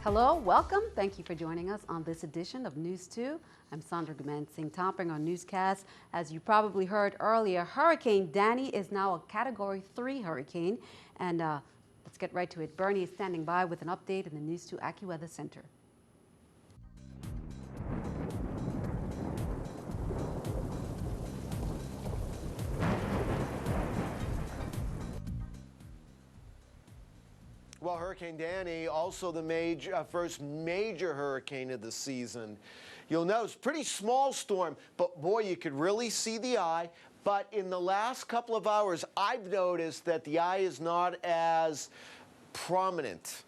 Hello, welcome. Thank you for joining us on this edition of News 2. I'm Sandra Dumansing, topping our newscast. As you probably heard earlier, Hurricane Danny is now a Category 3 hurricane. And let's get right to it. Bernie is standing by with an update in the News 2 AccuWeather Center. Well, Hurricane Danny, also the first major hurricane of the season. You'll notice, pretty small storm, but boy, you could really see the eye. But in the last couple of hours, I've noticed that the eye is not as prominent,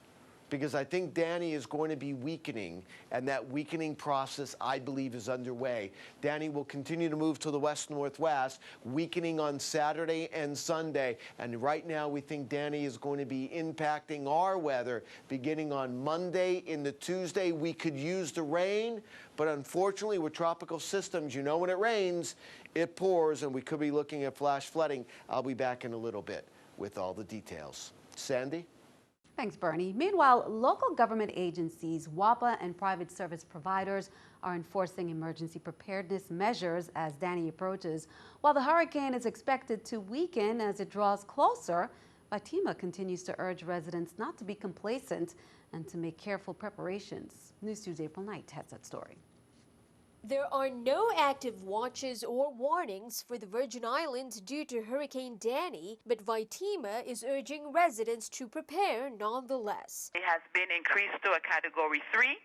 because I think Danny is going to be weakening, and that weakening process, I believe, is underway. Danny will continue to move to the west-northwest, weakening on Saturday and Sunday, and right now we think Danny is going to be impacting our weather beginning on Monday into Tuesday. We could use the rain, but unfortunately with tropical systems, you know when it rains, it pours, and we could be looking at flash flooding. I'll be back in a little bit with all the details. Sandy? Thanks, Bernie. Meanwhile, local government agencies, WAPA, and private service providers are enforcing emergency preparedness measures as Danny approaches. While the hurricane is expected to weaken as it draws closer, FEMA continues to urge residents not to be complacent and to make careful preparations. News 2's April Knight has that story. There are no active watches or warnings for the Virgin Islands due to Hurricane Danny, but FEMA is urging residents to prepare nonetheless. It has been increased to a Category 3.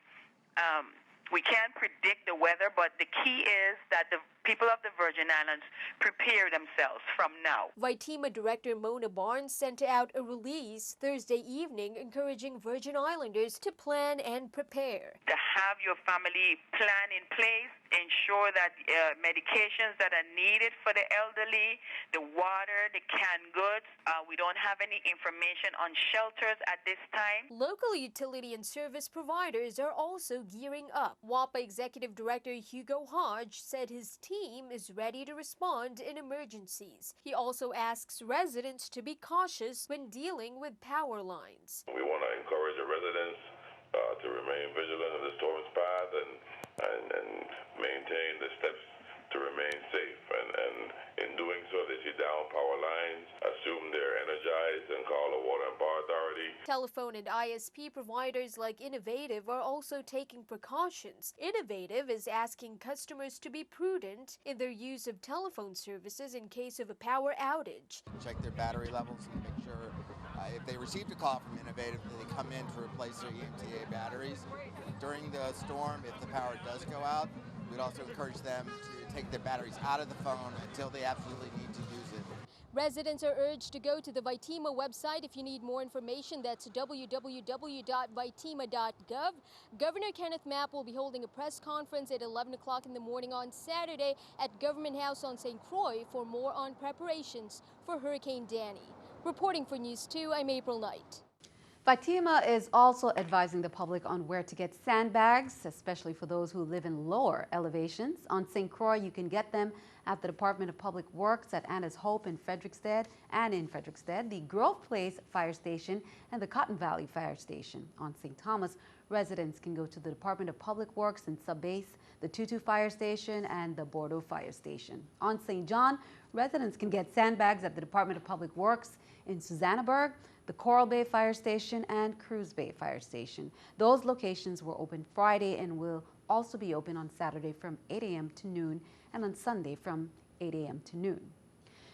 We can't predict the weather, but the key is that the people of the Virgin Islands prepare themselves from now. FEMA Director Mona Barnes sent out a release Thursday evening encouraging Virgin Islanders to plan and prepare. To have your family plan in place, ensure that medications that are needed for the elderly, the water, the canned goods. We don't have any information on shelters at this time. Local utility and service providers are also gearing up. WAPA Executive Director Hugo Hodge said his team is ready to respond in emergencies. He also asks residents to be cautious when dealing with power lines. We want to encourage the residents to remain vigilant in the storm's path and maintain the steps to remain safe. And in doing so, they see down power lines, assume they're energized, and call the Water and Power Authority. Telephone and ISP providers like Innovative are also taking precautions. Innovative is asking customers to be prudent in their use of telephone services in case of a power outage. Check their battery levels and make sure if they received a call from Innovative, they come in to replace their EMTA batteries. During the storm, if the power does go out, we'd also encourage them to take their batteries out of the phone until they absolutely need to use it. Residents are urged to go to the FEMA website if you need more information. That's www.vitema.gov. Governor Kenneth Mapp will be holding a press conference at 11 o'clock in the morning on Saturday at Government House on St. Croix for more on preparations for Hurricane Danny. Reporting for News 2, I'm April Knight. FEMA is also advising the public on where to get sandbags, especially for those who live in lower elevations. On St. Croix, you can get them at the Department of Public Works at Anna's Hope in Frederiksted, the Grove Place Fire Station, and the Cotton Valley Fire Station. On St. Thomas, residents can go to the Department of Public Works in Subbase, the Tutu Fire Station, and the Bordeaux Fire Station. On St. John, residents can get sandbags at the Department of Public Works in Susannaburg, the Coral Bay Fire Station, and Cruz Bay Fire Station. Those locations were open Friday and will also be open on Saturday from 8 a.m. to noon and on Sunday from 8 a.m. to noon.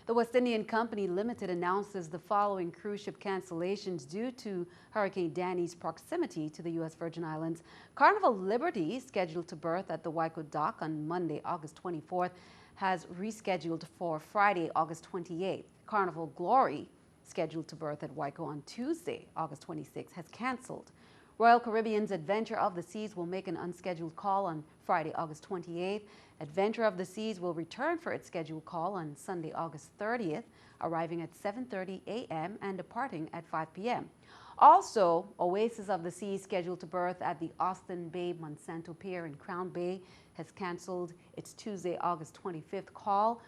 The West Indian Company Limited announces the following cruise ship cancellations due to Hurricane Danny's proximity to the U.S. Virgin Islands. Carnival Liberty, scheduled to berth at the Waiko dock on Monday, August 24th, has rescheduled for Friday, August 28th. Carnival Glory, scheduled to berth at Waiko on Tuesday, August 26th, has canceled. Royal Caribbean's Adventure of the Seas will make an unscheduled call on Friday, August 28th. Adventure of the Seas will return for its scheduled call on Sunday, August 30th, arriving at 7:30 a.m. and departing at 5 p.m. Also, Oasis of the Seas, scheduled to berth at the Austin Bay Monsanto Pier in Crown Bay, has canceled its Tuesday, August 25th call.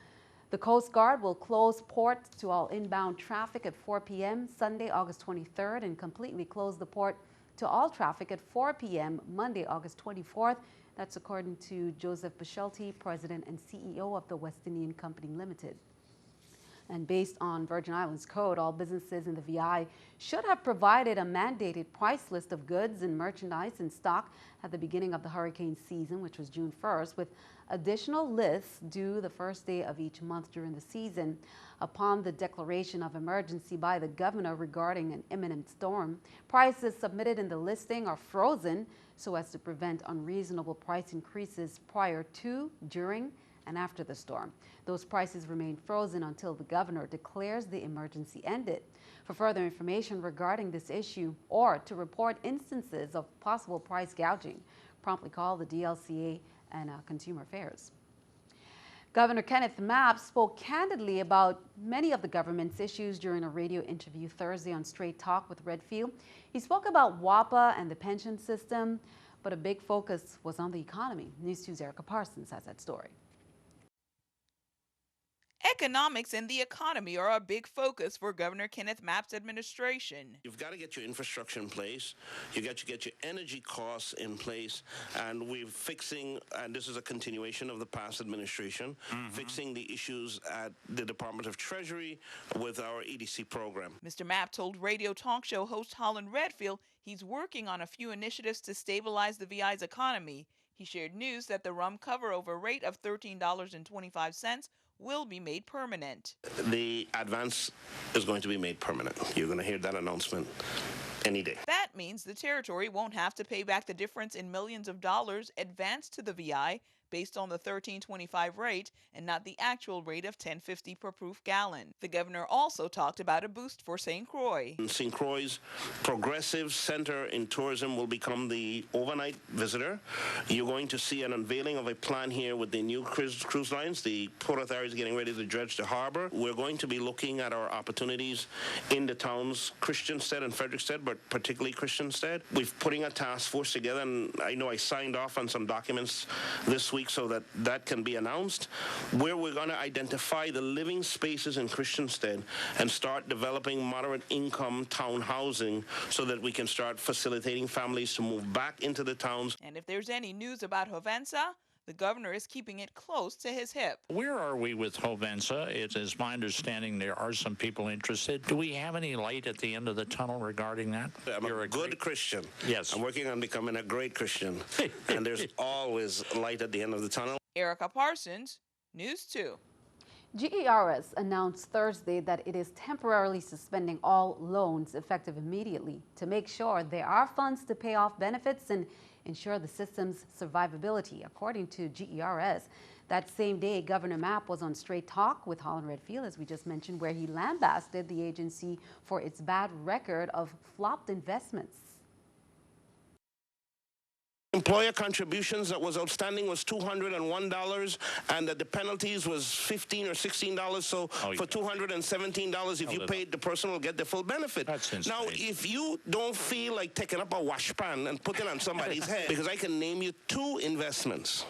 The Coast Guard will close port to all inbound traffic at 4 p.m. Sunday, August 23rd, and completely close the port to all traffic at 4 p.m. Monday, August 24th. That's according to Joseph Bishelty, President and CEO of the West Indian Company Limited. And based on Virgin Islands Code, all businesses in the VI should have provided a mandated price list of goods and merchandise in stock at the beginning of the hurricane season, which was June 1st, with additional lists due the first day of each month during the season. Upon the declaration of emergency by the governor regarding an imminent storm, prices submitted in the listing are frozen so as to prevent unreasonable price increases prior to, during, and after the storm. Those prices remain frozen until the governor declares the emergency ended. For further information regarding this issue or to report instances of possible price gouging, promptly call the DLCA and Consumer Affairs. Governor Kenneth Mapp spoke candidly about many of the government's issues during a radio interview Thursday on Straight Talk with Redfield. He spoke about WAPA and the pension system, but a big focus was on the economy. News 2's Erica Parsons has that story. Economics and the economy are a big focus for Governor Kenneth Mapp's administration. You've got to get your infrastructure in place. You got to get your energy costs in place. And we're fixing, and this is a continuation of the past administration, fixing the issues at the Department of Treasury with our EDC program. Mr. Mapp told radio talk show host Holland Redfield he's working on a few initiatives to stabilize the VI's economy. He shared news that the rum cover-over rate of $13.25 will be made permanent. The advance is going to be made permanent. You're going to hear that announcement any day. That means the territory won't have to pay back the difference in millions of dollars advanced to the VI based on the $13.25 rate and not the actual rate of $10.50 per proof gallon. The governor also talked about a boost for St. Croix. St. Croix's progressive center in tourism will become the overnight visitor. You're going to see an unveiling of a plan here with the new cruise lines. The Port Authority is getting ready to dredge the harbor. We're going to be looking at our opportunities in the towns, Christiansted and Frederiksted, but particularly Christiansted. We're putting a task force together, and I know I signed off on some documents this week so that that can be announced, where we're going to identify the living spaces in Christiansted and start developing moderate income town housing so that we can start facilitating families to move back into the towns. And if there's any news about Hovensa, the governor is keeping it close to his hip. Where are we with Hovensa? It is my understanding there are some people interested. Do we have any light at the end of the tunnel regarding that? You're a good Christian. Yes. I'm working on becoming a great Christian. And there's always light at the end of the tunnel. Erica Parsons, News 2. GERS announced Thursday that it is temporarily suspending all loans effective immediately to make sure there are funds to pay off benefits and ensure the system's survivability, according to GERS. That same day, Governor Mapp was on Straight Talk with Holland Redfield, as we just mentioned, where he lambasted the agency for its bad record of flopped investments. Employer contributions that was outstanding was $201, and that the penalties was $15 or $16. So for $217, if you paid, the person will get the full benefit. That's insane. Now, if you don't feel like taking up a washpan and putting it on somebody's head, because I can name you two investments.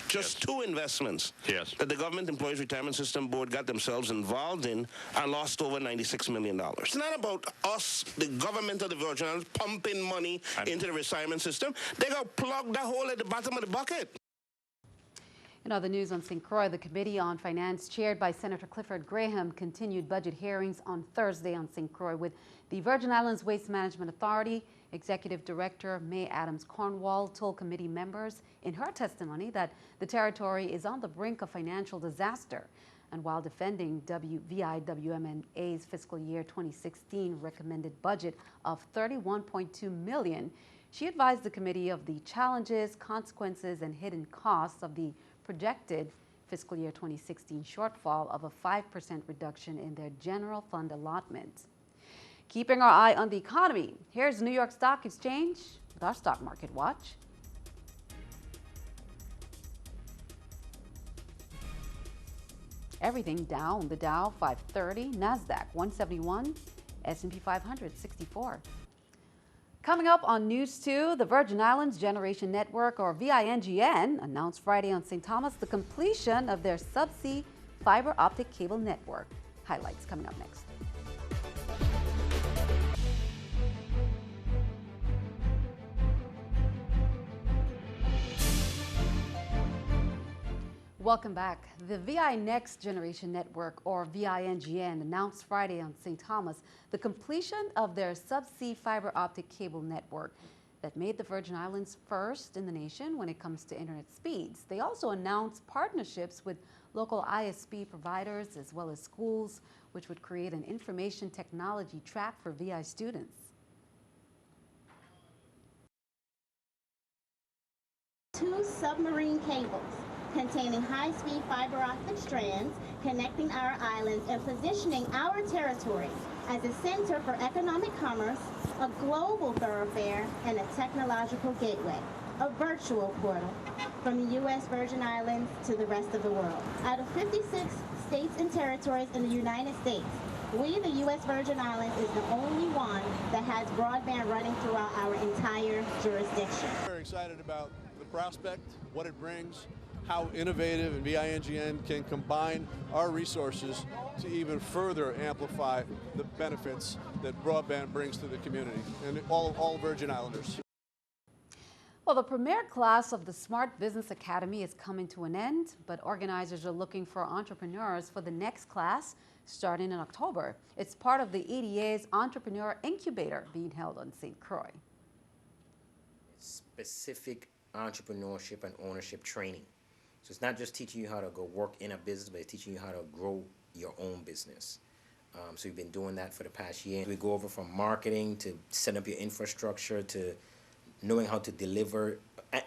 Just two investments that the Government Employees Retirement System Board got themselves involved in and lost over $96 million. It's not about us, the government of the Virgin Islands, pumping money into the retirement system. They got to plug the hole at the bottom of the bucket. In other news on St. Croix, the Committee on Finance, chaired by Senator Clifford Graham, continued budget hearings on Thursday on St. Croix with the Virgin Islands Waste Management Authority. Executive Director May Adams Cornwall told committee members in her testimony that the territory is on the brink of financial disaster. And while defending VIWMNA's fiscal year 2016 recommended budget of $31.2 million, she advised the committee of the challenges, consequences, and hidden costs of the projected fiscal year 2016 shortfall of a 5% reduction in their general fund allotment. Keeping our eye on the economy, here's New York Stock Exchange with our Stock Market Watch. Everything down. The Dow 530, NASDAQ 171, S&P 500 64. Coming up on News 2, the Virgin Islands Generation Network, or VINGN, announced Friday on St. Thomas the completion of their subsea fiber optic cable network. Highlights coming up next. Welcome back. The VI Next Generation Network, or VINGN, announced Friday on St. Thomas the completion of their subsea fiber optic cable network that made the Virgin Islands first in the nation when it comes to internet speeds. They also announced partnerships with local ISP providers as well as schools, which would create an information technology track for VI students. Two submarine cables containing high-speed fiber optic strands connecting our islands and positioning our territory as a center for economic commerce, a global thoroughfare, and a technological gateway, a virtual portal from the U.S. Virgin Islands to the rest of the world. Out of 56 states and territories in the United States, we, the U.S. Virgin Islands, is the only one that has broadband running throughout our entire jurisdiction. We're excited about the prospect, what it brings, how innovative and VINGN can combine our resources to even further amplify the benefits that broadband brings to the community and all Virgin Islanders. Well, the premier class of the Smart Business Academy is coming to an end, but organizers are looking for entrepreneurs for the next class starting in October. It's part of the EDA's Entrepreneur Incubator being held on St. Croix. Specific entrepreneurship and ownership training. So it's not just teaching you how to go work in a business, but it's teaching you how to grow your own business. So we've been doing that for the past year. We go over from marketing to setting up your infrastructure to knowing how to deliver,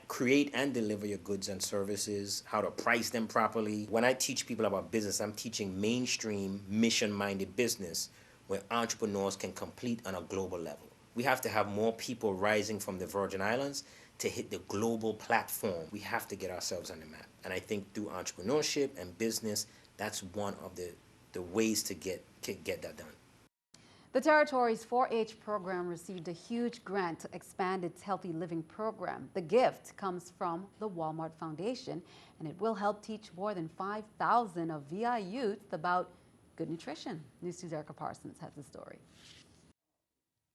create and deliver your goods and services, how to price them properly. When I teach people about business, I'm teaching mainstream, mission-minded business where entrepreneurs can compete on a global level. We have to have more people rising from the Virgin Islands to hit the global platform. We have to get ourselves on the map. And I think through entrepreneurship and business, that's one of the ways to get that done. The territory's 4-H program received a huge grant to expand its healthy living program. The gift comes from the Walmart Foundation, and it will help teach more than 5,000 of VI youth about good nutrition. NEWS2's Erica Parsons has the story.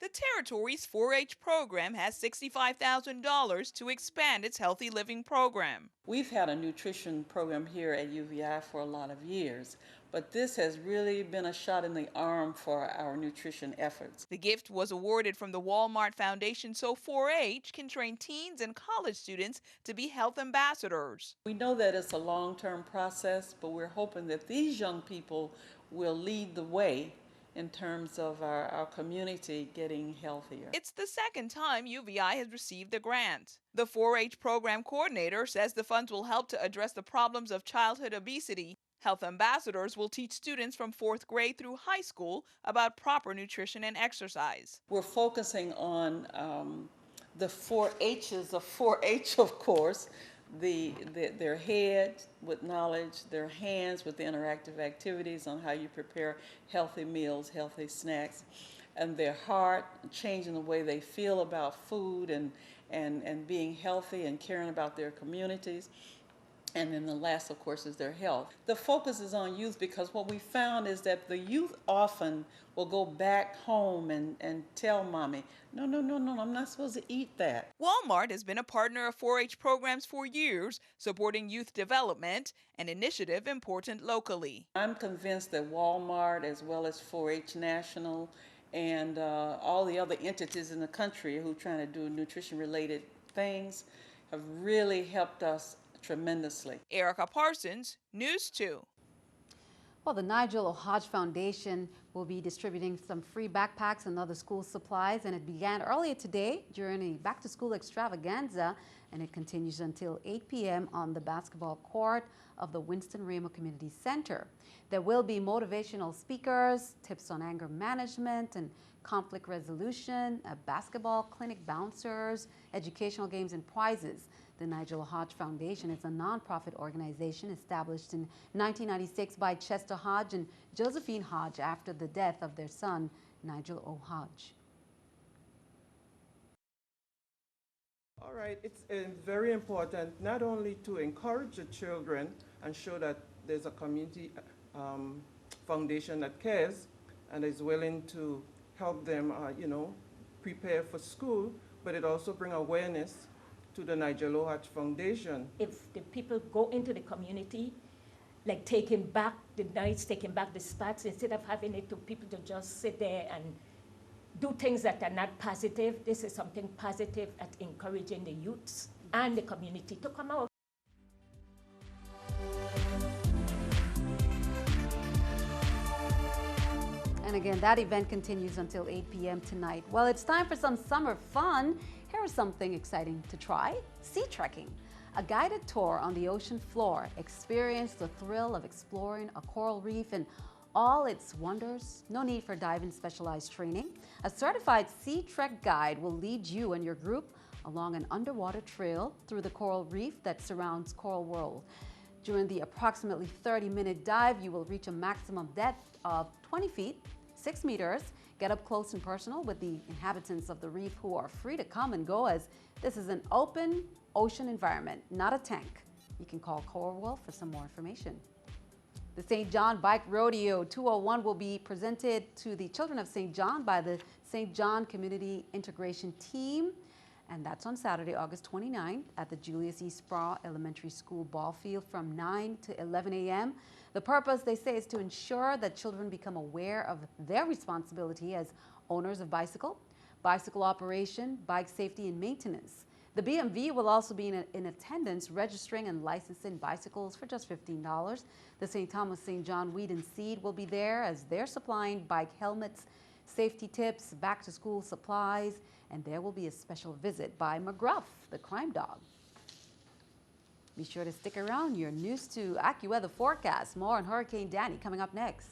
The territory's 4-H program has $65,000 to expand its healthy living program. We've had a nutrition program here at UVI for a lot of years, but this has really been a shot in the arm for our nutrition efforts. The gift was awarded from the Walmart Foundation so 4-H can train teens and college students to be health ambassadors. We know that it's a long-term process, but we're hoping that these young people will lead the way in terms of our community getting healthier. It's the second time UVI has received the grant. The 4-H program coordinator says the funds will help to address the problems of childhood obesity. Health ambassadors will teach students from 4th grade through high school about proper nutrition and exercise. We're focusing on the 4 H's of 4-H, of course. Their head with knowledge, their hands with the interactive activities on how you prepare healthy meals, healthy snacks, and their heart, changing the way they feel about food and being healthy and caring about their communities. And then the last, of course, is their health. The focus is on youth because what we found is that the youth often will go back home and tell mommy, no, I'm not supposed to eat that. Walmart has been a partner of 4-H programs for years, supporting youth development, an initiative important locally. I'm convinced that Walmart, as well as 4-H National, and all the other entities in the country who are trying to do nutrition-related things, have really helped us tremendously. Erica Parsons, NEWS2. Well, the Nigel O. Hodge Foundation will be distributing some free backpacks and other school supplies, and it began earlier today during a back-to-school extravaganza, and it continues until 8 p.m. on the basketball court of the Winston Ramo Community Center. There will be motivational speakers, tips on anger management and conflict resolution, a basketball clinic, bouncers, educational games, and prizes. The Nigel O. Hodge Foundation is a nonprofit organization established in 1996 by Chester Hodge and Josephine Hodge after the death of their son, Nigel O. Hodge. All right, it's very important not only to encourage the children and show that there's a community foundation that cares and is willing to help them, prepare for school, but it also brings awareness to the Nigel Lohatch Foundation. If the people go into the community, like taking back the nights, taking back the spots, instead of having it to people to just sit there and do things that are not positive, this is something positive at encouraging the youths and the community to come out. And again, that event continues until 8 p.m. tonight. Well, it's time for some summer fun. Here is something exciting to try: sea trekking. A guided tour on the ocean floor. Experience the thrill of exploring a coral reef and all its wonders. No need for diving specialized training. A certified Sea Trek guide will lead you and your group along an underwater trail through the coral reef that surrounds Coral World. During the approximately 30-minute dive, you will reach a maximum depth of 20 feet, 6 meters. Get up close and personal with the inhabitants of the reef, who are free to come and go, as this is an open ocean environment, not a tank. You can call Coral World for some more information. The St. John Bike Rodeo 201 will be presented to the children of St. John by the St. John Community Integration Team, and that's on Saturday, August 29th at the Julius E. Sproul Elementary School ball field from 9 to 11 a.m. The purpose, they say, is to ensure that children become aware of their responsibility as owners of bicycle operation, bike safety, and maintenance. The BMV will also be in attendance, registering and licensing bicycles for just $15. The St. Thomas St. John Weed and Seed will be there, as they're supplying bike helmets, safety tips, back-to-school supplies, and there will be a special visit by McGruff, the crime dog. Be sure to stick around. Your News 2 AccuWeather forecast. More on Hurricane Danny coming up next.